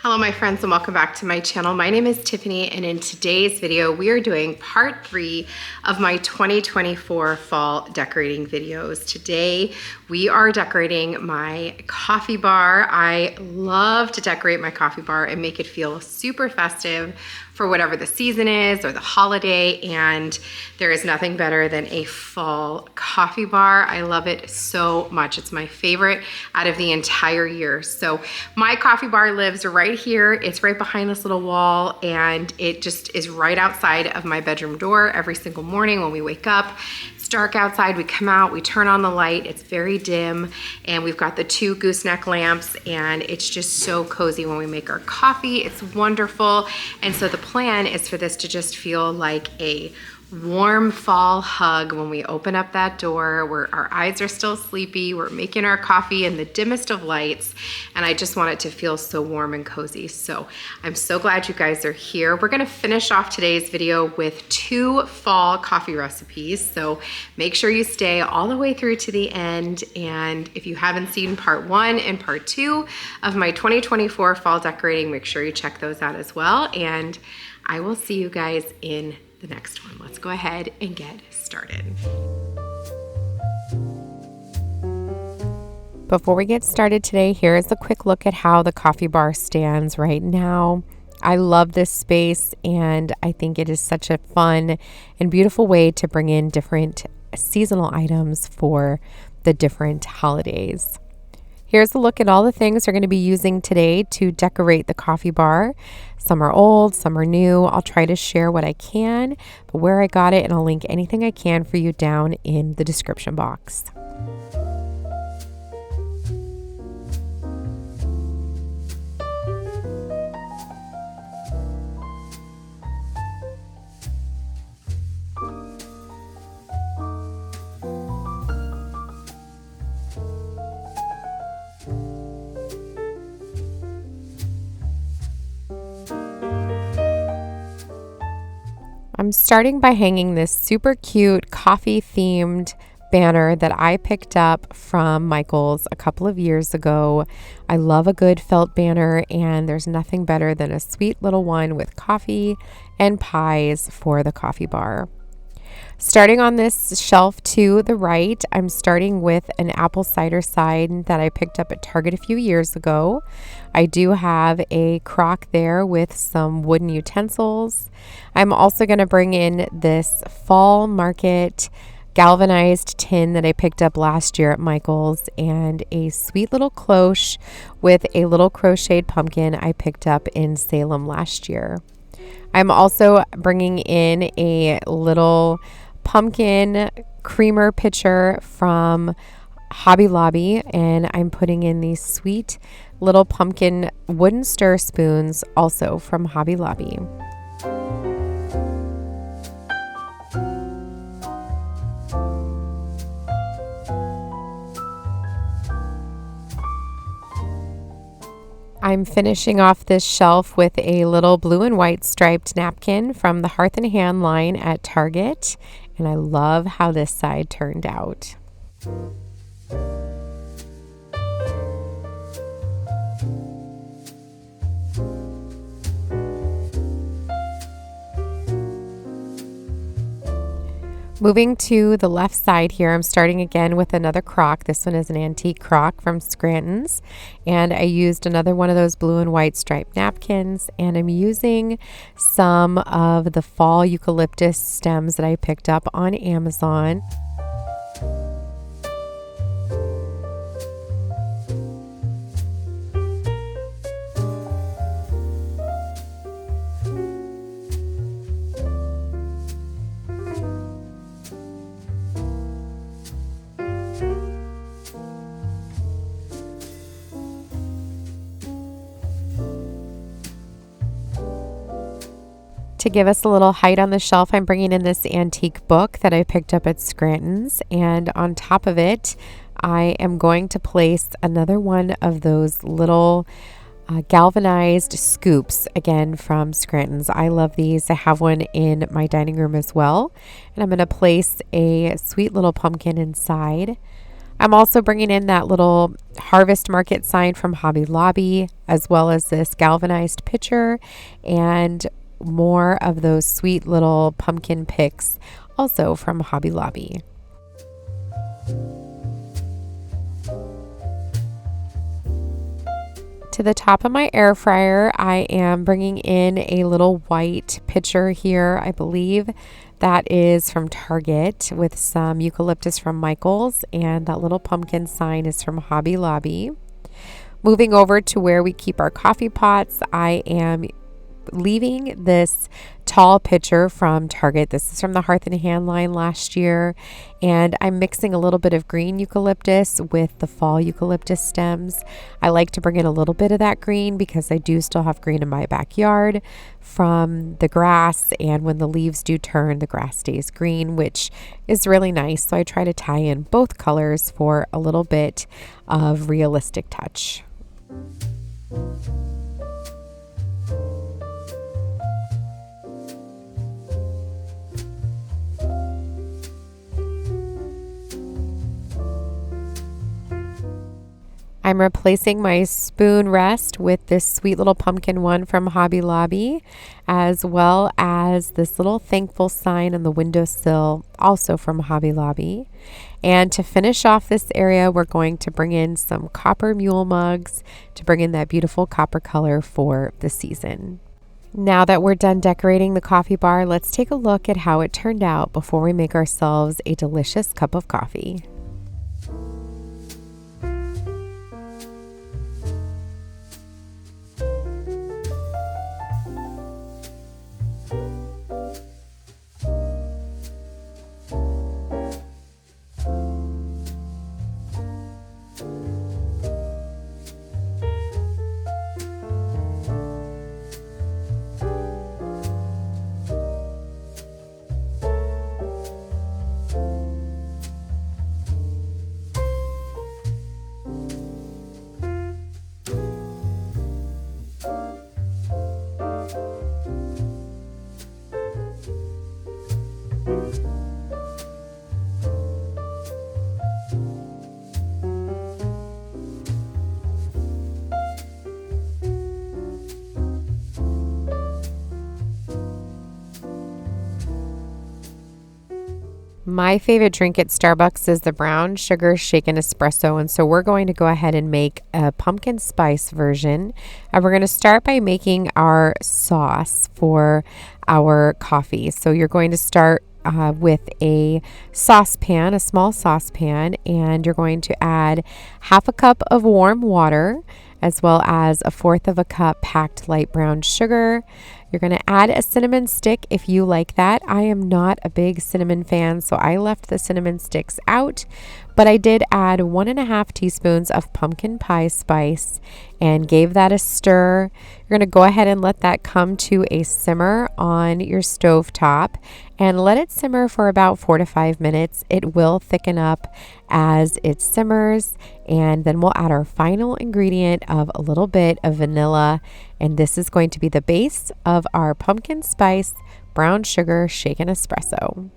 Hello my friends and welcome back to my channel. My name is Tiffany and in today's video we are doing part 3 of my 2024 fall decorating videos. Today we are decorating my coffee bar. I love to decorate my coffee bar and make it feel super festive for whatever the season is or the holiday, and there is nothing better than a fall coffee bar. I love it so much. It's my favorite out of the entire year. So my coffee bar lives right here. It's right behind this little wall and it just is right outside of my bedroom door every single morning when we wake up. It's dark outside, we come out, we turn on the light, it's very dim, and we've got the 2 gooseneck lamps, and it's just so cozy when we make our coffee. It's wonderful. And so the plan is for this to just feel like a warm fall hug when we open up that door where our eyes are still sleepy, we're making our coffee in the dimmest of lights, and I just want it to feel so warm and cozy. So I'm so glad you guys are here. We're gonna finish off today's video with 2 fall coffee recipes, so make sure you stay all the way through to the end. And if you haven't seen part 1 and part 2 of my 2024 fall decorating, make sure you check those out as well, and I will see you guys in the next one. Let's go ahead and get started. Before we get started today, here is a quick look at how the coffee bar stands right now. I love this space and I think it is such a fun and beautiful way to bring in different seasonal items for the different holidays. Here's a look at all the things we're going to be using today to decorate the coffee bar. Some are old, some are new. I'll try to share what I can, but where I got it, and I'll link anything I can for you down in the description box. I'm starting by hanging this super cute coffee themed banner that I picked up from Michael's a couple of years ago. I love a good felt banner, and there's nothing better than a sweet little one with coffee and pies for the coffee bar. Starting on this shelf to the right, I'm starting with an apple cider side that I picked up at Target a few years ago. I do have a crock there with some wooden utensils. I'm also going to bring in this fall market galvanized tin that I picked up last year at Michael's, and a sweet little cloche with a little crocheted pumpkin I picked up in Salem last year. I'm also bringing in a little pumpkin creamer pitcher from Hobby Lobby, and I'm putting in these sweet little pumpkin wooden stir spoons also from Hobby Lobby. I'm finishing off this shelf with a little blue and white striped napkin from the Hearth and Hand line at Target, and I love how this side turned out. Moving to the left side here, I'm starting again with another crock. This one is an antique crock from Scranton's, and I used another one of those blue and white striped napkins, and I'm using some of the fall eucalyptus stems that I picked up on Amazon. To give us a little height on the shelf, I'm bringing in this antique book that I picked up at Scranton's, and on top of it, I am going to place another one of those little galvanized scoops, again from Scranton's. I love these. I have one in my dining room as well, and I'm going to place a sweet little pumpkin inside. I'm also bringing in that little harvest market sign from Hobby Lobby, as well as this galvanized pitcher and more of those sweet little pumpkin picks, also from Hobby Lobby. To the top of my air fryer, I am bringing in a little white pitcher here. I believe that is from Target, with some eucalyptus from Michael's, and that little pumpkin sign is from Hobby Lobby. Moving over to where we keep our coffee pots, I am leaving this tall pitcher from Target. This is from the Hearth and Hand line last year, and I'm mixing a little bit of green eucalyptus with the fall eucalyptus stems. I like to bring in a little bit of that green because I do still have green in my backyard from the grass, and when the leaves do turn, the grass stays green, which is really nice. So I try to tie in both colors for a little bit of realistic touch. I'm replacing my spoon rest with this sweet little pumpkin one from Hobby Lobby, as well as this little thankful sign on the windowsill, also from Hobby Lobby. And to finish off this area, we're going to bring in some copper mule mugs to bring in that beautiful copper color for the season. Now that we're done decorating the coffee bar, let's take a look at how it turned out before we make ourselves a delicious cup of coffee. My favorite drink at Starbucks is the brown sugar shaken espresso, and so we're going to go ahead and make a pumpkin spice version. And we're going to start by making our sauce for our coffee. So you're going to start with a saucepan, a small saucepan, and you're going to add half a cup of warm water, as well as a fourth of a cup packed light brown sugar. You're going to add a cinnamon stick if you like that. I am not a big cinnamon fan, so I left the cinnamon sticks out, but I did add 1.5 teaspoons of pumpkin pie spice and gave that a stir. You're going to go ahead and let that come to a simmer on your stove top and let it simmer for about 4 to 5 minutes. It will thicken up as it simmers, and then we'll add our final ingredient of a little bit of vanilla, and this is going to be the base of our pumpkin spice brown sugar shaken espresso.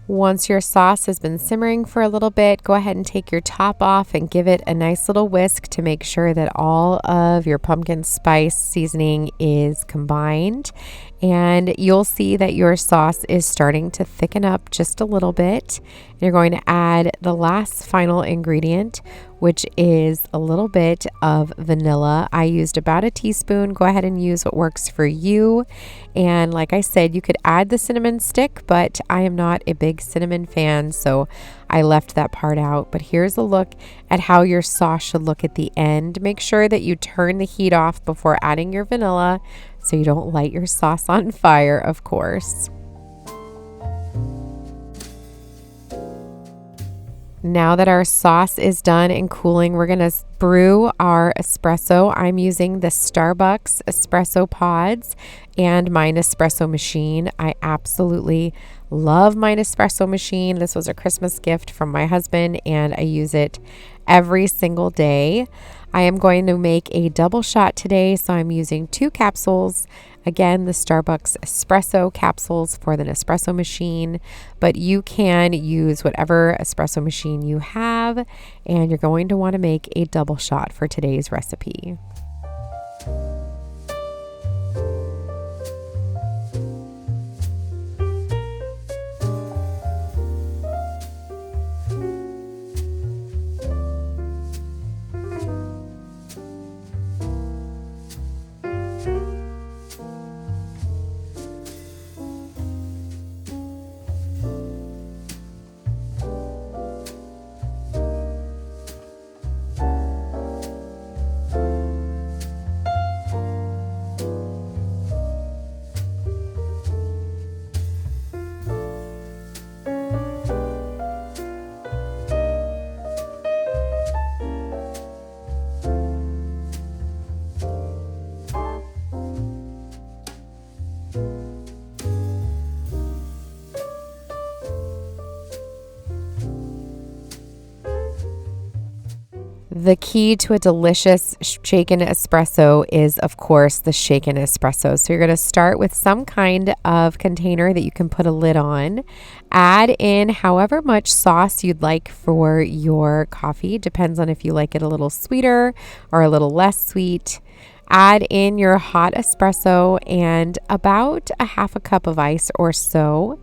Once your sauce has been simmering for a little bit, go ahead and take your top off and give it a nice little whisk to make sure that all of your pumpkin spice seasoning is combined. And you'll see that your sauce is starting to thicken up just a little bit. You're going to add the last final ingredient, which is a little bit of vanilla. I used about a teaspoon. Go ahead and use what works for you. And like I said, you could add the cinnamon stick, but I am not a big cinnamon fan, so I left that part out. But here's a look at how your sauce should look at the end. Make sure that you turn the heat off before adding your vanilla so you don't light your sauce on fire, of course. Now that our sauce is done and cooling, we're going to brew our espresso. I'm using the Starbucks espresso pods and my Nespresso machine. I absolutely love my Nespresso machine. This was a Christmas gift from my husband, and I use it every single day. I am going to make a double shot today, so I'm using 2 capsules. Again, the Starbucks espresso capsules for the Nespresso machine, but you can use whatever espresso machine you have, and you're going to want to make a double shot for today's recipe. The key to a delicious shaken espresso is, of course, the shaken espresso. So you're going to start with some kind of container that you can put a lid on. Add in however much sauce you'd like for your coffee. Depends on if you like it a little sweeter or a little less sweet. Add in your hot espresso and about a half a cup of ice or so.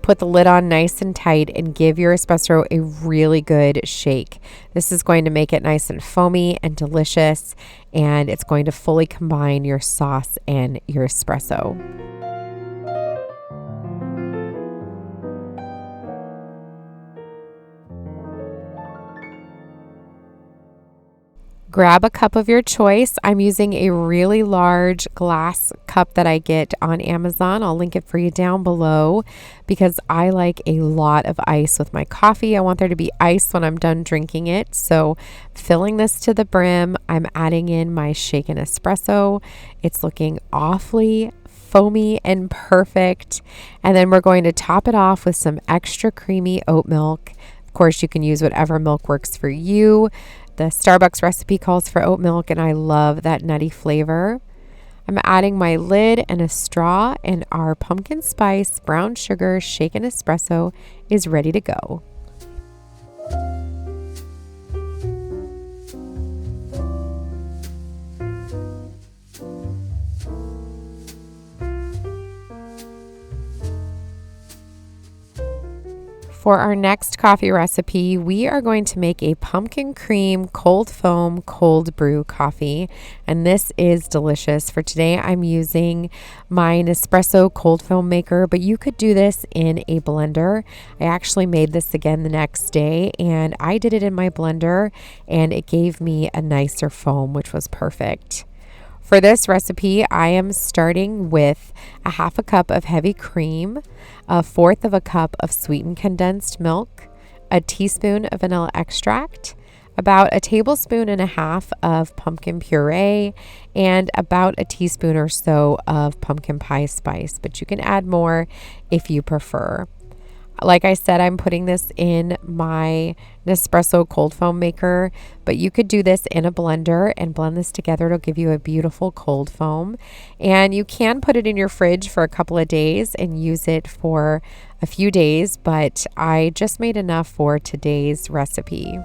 Put the lid on nice and tight and give your espresso a really good shake. This is going to make it nice and foamy and delicious, and it's going to fully combine your sauce and your espresso. Grab a cup of your choice. I'm using a really large glass cup that I get on Amazon. I'll link it for you down below because I like a lot of ice with my coffee. I want there to be ice when I'm done drinking it. So filling this to the brim, I'm adding in my shaken espresso. It's looking awfully foamy and perfect. And then we're going to top it off with some extra creamy oat milk. Of course, you can use whatever milk works for you. The Starbucks recipe calls for oat milk, and I love that nutty flavor. I'm adding my lid and a straw, and our pumpkin spice brown sugar shaken espresso is ready to go. For our next coffee recipe, we are going to make a pumpkin cream cold foam cold brew coffee, and this is delicious. For today, I'm using my Nespresso cold foam maker, but you could do this in a blender. I actually made this again the next day, and I did it in my blender, and it gave me a nicer foam, which was perfect. For this recipe, I am starting with a half a cup of heavy cream, a fourth of a cup of sweetened condensed milk, a teaspoon of vanilla extract, about a tablespoon and a half of pumpkin puree, and about a teaspoon or so of pumpkin pie spice, but you can add more if you prefer. Like I said, I'm putting this in my Nespresso cold foam maker, but you could do this in a blender and blend this together. It'll give you a beautiful cold foam. And you can put it in your fridge for a couple of days and use it for a few days, but I just made enough for today's recipe.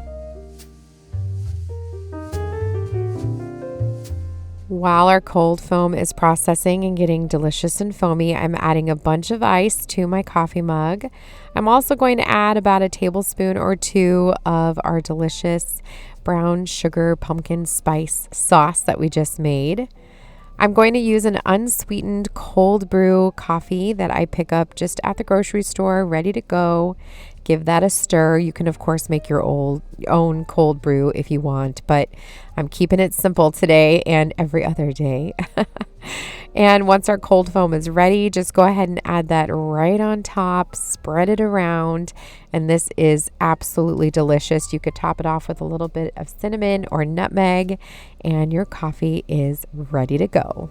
While our cold foam is processing and getting delicious and foamy, I'm adding a bunch of ice to my coffee mug. I'm also going to add about a tablespoon or two of our delicious brown sugar pumpkin spice sauce that we just made. I'm going to use an unsweetened cold brew coffee that I pick up just at the grocery store, ready to go. Give that a stir. You can, of course, make your own cold brew if you want, but I'm keeping it simple today and every other day. And once our cold foam is ready, just go ahead and add that right on top, spread it around, and this is absolutely delicious. You could top it off with a little bit of cinnamon or nutmeg, and your coffee is ready to go.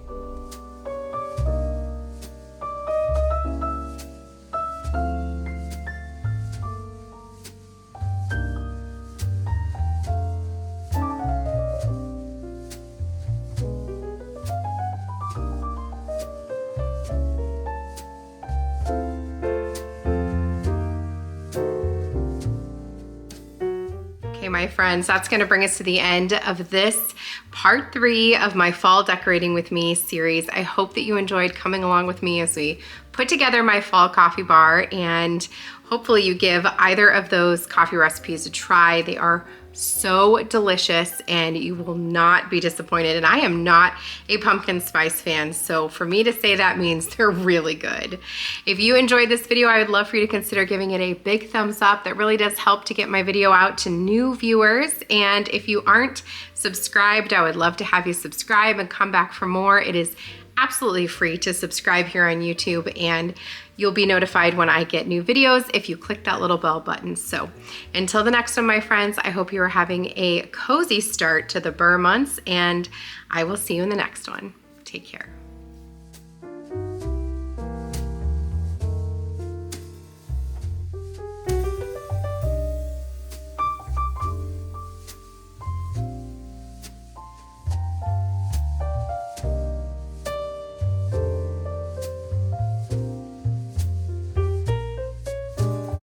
my friends, that's gonna bring us to the end of this part 3 of my Fall Decorating With Me series. I hope that you enjoyed coming along with me as we put together my fall coffee bar, and hopefully you give either of those coffee recipes a try. They are so delicious and you will not be disappointed. And I am not a pumpkin spice fan, so for me to say that means they're really good. If you enjoyed this video, I would love for you to consider giving it a big thumbs up. That really does help to get my video out to new viewers. And if you aren't subscribed, I would love to have you subscribe and come back for more. It is absolutely free to subscribe here on YouTube, and you'll be notified when I get new videos if you click that little bell button. So until the next one, my friends, I hope you are having a cozy start to the burr months, and I will see you in the next one. Take care.